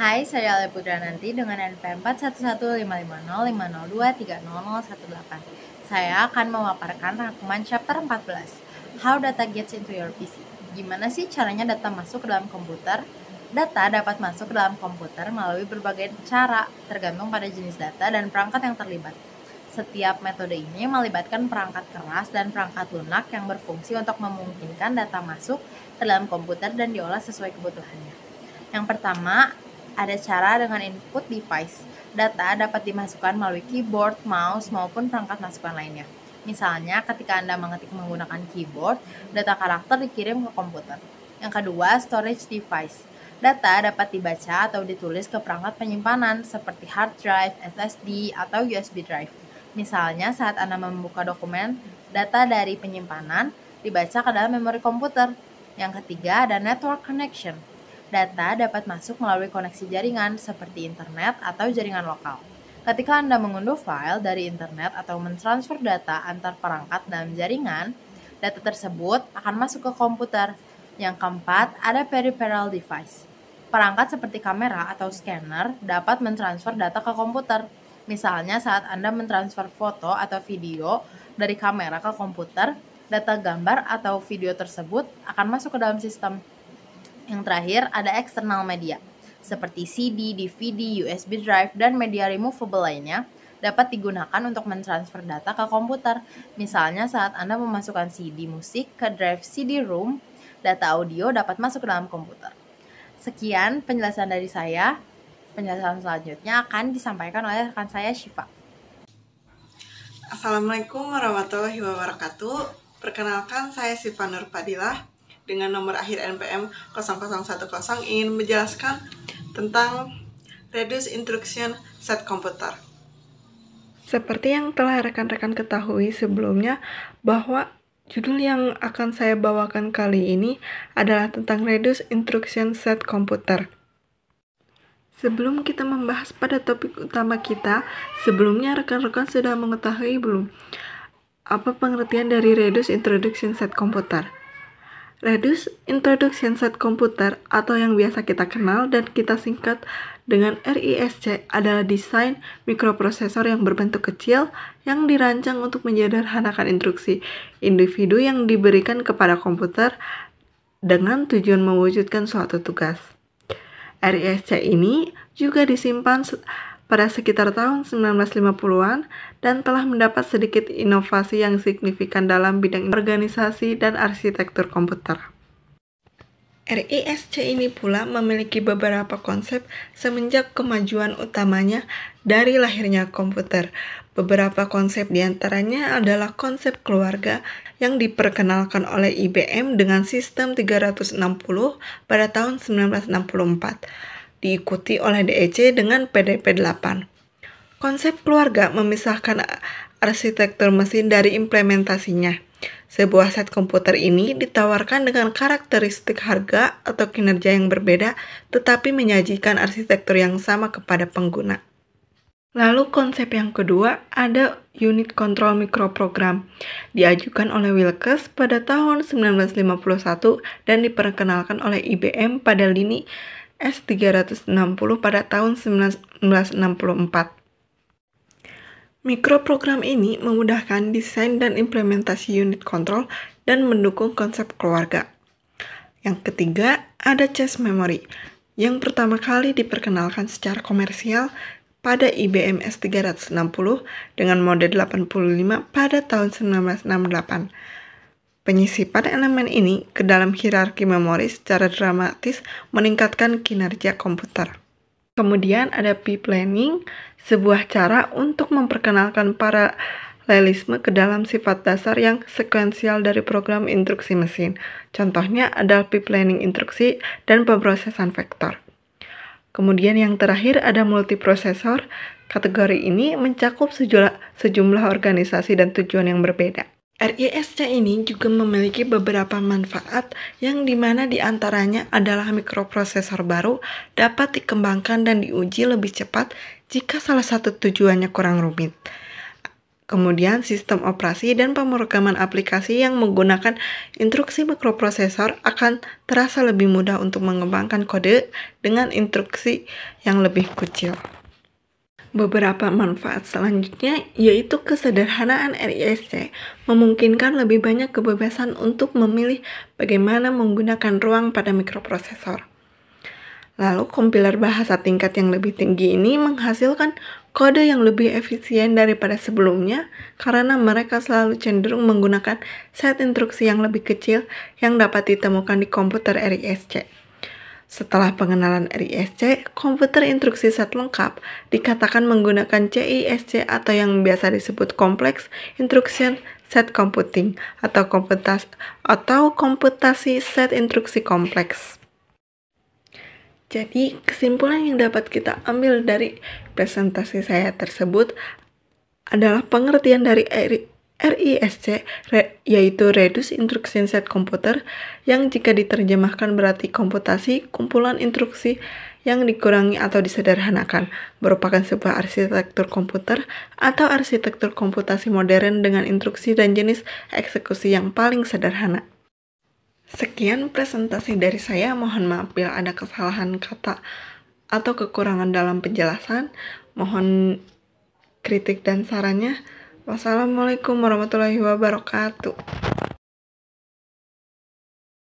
Hai, saya Ale Putra Nanti dengan NPM 41155050230018. Saya akan memaparkan rangkuman chapter 14, How Data Gets into Your PC. Gimana sih caranya data masuk ke dalam komputer? Data dapat masuk ke dalam komputer melalui berbagai cara, tergantung pada jenis data dan perangkat yang terlibat. Setiap metode ini melibatkan perangkat keras dan perangkat lunak yang berfungsi untuk memungkinkan data masuk ke dalam komputer dan diolah sesuai kebutuhannya. Yang pertama, ada cara dengan input device. Data dapat dimasukkan melalui keyboard, mouse, maupun perangkat masukan lainnya. Misalnya, ketika Anda mengetik menggunakan keyboard, data karakter dikirim ke komputer. Yang kedua, storage device. Data dapat dibaca atau ditulis ke perangkat penyimpanan seperti hard drive, SSD, atau USB drive. Misalnya, saat Anda membuka dokumen, data dari penyimpanan dibaca ke dalam memori komputer. Yang ketiga, ada network connection. Data dapat masuk melalui koneksi jaringan seperti internet atau jaringan lokal. Ketika Anda mengunduh file dari internet atau mentransfer data antar perangkat dalam jaringan, data tersebut akan masuk ke komputer. Yang keempat, ada peripheral device. Perangkat seperti kamera atau scanner dapat mentransfer data ke komputer. Misalnya saat Anda mentransfer foto atau video dari kamera ke komputer, data gambar atau video tersebut akan masuk ke dalam sistem. Yang terakhir, ada external media, seperti CD, DVD, USB drive, dan media removable lainnya dapat digunakan untuk mentransfer data ke komputer. Misalnya saat Anda memasukkan CD musik ke drive CD-ROM, data audio dapat masuk ke dalam komputer. Sekian penjelasan dari saya. Penjelasan selanjutnya akan disampaikan oleh rekan saya, Syifa. Assalamualaikum warahmatullahi wabarakatuh. Perkenalkan, saya Syifa Nur Fadilah dengan nomor akhir NPM 0010 ingin menjelaskan tentang Reduce Instruction Set Computer. Seperti yang telah rekan-rekan ketahui sebelumnya, bahwa judul yang akan saya bawakan kali ini adalah tentang Reduce Instruction Set Computer. Sebelum kita membahas pada topik utama kita, sebelumnya rekan-rekan sudah mengetahui belum apa pengertian dari Reduce Instruction Set Computer? Reduce Instruction Set Computer atau yang biasa kita kenal dan kita singkat dengan RISC adalah desain mikroprosesor yang berbentuk kecil yang dirancang untuk menyederhanakan instruksi individu yang diberikan kepada komputer dengan tujuan mewujudkan suatu tugas. RISC ini juga disimpan pada sekitar tahun 1950-an dan telah mendapat sedikit inovasi yang signifikan dalam bidang organisasi dan arsitektur komputer. RISC ini pula memiliki beberapa konsep semenjak kemajuan utamanya dari lahirnya komputer. Beberapa konsep diantaranya adalah konsep keluarga yang diperkenalkan oleh IBM dengan sistem 360 pada tahun 1964. Diikuti oleh DEC dengan PDP-8. Konsep keluarga memisahkan arsitektur mesin dari implementasinya. Sebuah set komputer ini ditawarkan dengan karakteristik harga atau kinerja yang berbeda, tetapi menyajikan arsitektur yang sama kepada pengguna. Lalu konsep yang kedua ada unit control microprogram. Diajukan oleh Wilkes pada tahun 1951 dan diperkenalkan oleh IBM pada lini S360 pada tahun 1964. Mikroprogram ini memudahkan desain dan implementasi unit control dan mendukung konsep keluarga. Yang ketiga, ada cache memory, yang pertama kali diperkenalkan secara komersial pada IBM S360 dengan mode 85 pada tahun 1968. Penyisipan elemen ini ke dalam hierarki memori secara dramatis meningkatkan kinerja komputer. Kemudian ada P-planning, sebuah cara untuk memperkenalkan paralelisme ke dalam sifat dasar yang sekuensial dari program instruksi mesin. Contohnya adalah P-planning instruksi dan pemrosesan vektor. Kemudian yang terakhir ada multiprosesor. Kategori ini mencakup sejumlah organisasi dan tujuan yang berbeda. RISC ini juga memiliki beberapa manfaat yang dimana diantaranya adalah mikroprosesor baru dapat dikembangkan dan diuji lebih cepat jika salah satu tujuannya kurang rumit. Kemudian sistem operasi dan pemrograman aplikasi yang menggunakan instruksi mikroprosesor akan terasa lebih mudah untuk mengembangkan kode dengan instruksi yang lebih kecil. Beberapa manfaat selanjutnya yaitu kesederhanaan RISC memungkinkan lebih banyak kebebasan untuk memilih bagaimana menggunakan ruang pada mikroprosesor. Lalu kompiler bahasa tingkat yang lebih tinggi ini menghasilkan kode yang lebih efisien daripada sebelumnya karena mereka selalu cenderung menggunakan set instruksi yang lebih kecil yang dapat ditemukan di komputer RISC. Setelah pengenalan RISC, komputer instruksi set lengkap dikatakan menggunakan CISC atau yang biasa disebut Complex Instruction Set Computing atau komputasi set instruksi kompleks. Jadi, kesimpulan yang dapat kita ambil dari presentasi saya tersebut adalah pengertian dari RISC, yaitu Reduced Instruction Set Computer, yang jika diterjemahkan berarti komputasi kumpulan instruksi yang dikurangi atau disederhanakan, merupakan sebuah arsitektur komputer atau arsitektur komputasi modern dengan instruksi dan jenis eksekusi yang paling sederhana. Sekian presentasi dari saya, mohon maaf bila ada kesalahan kata atau kekurangan dalam penjelasan. Mohon kritik dan sarannya. Wassalamualaikum warahmatullahi wabarakatuh.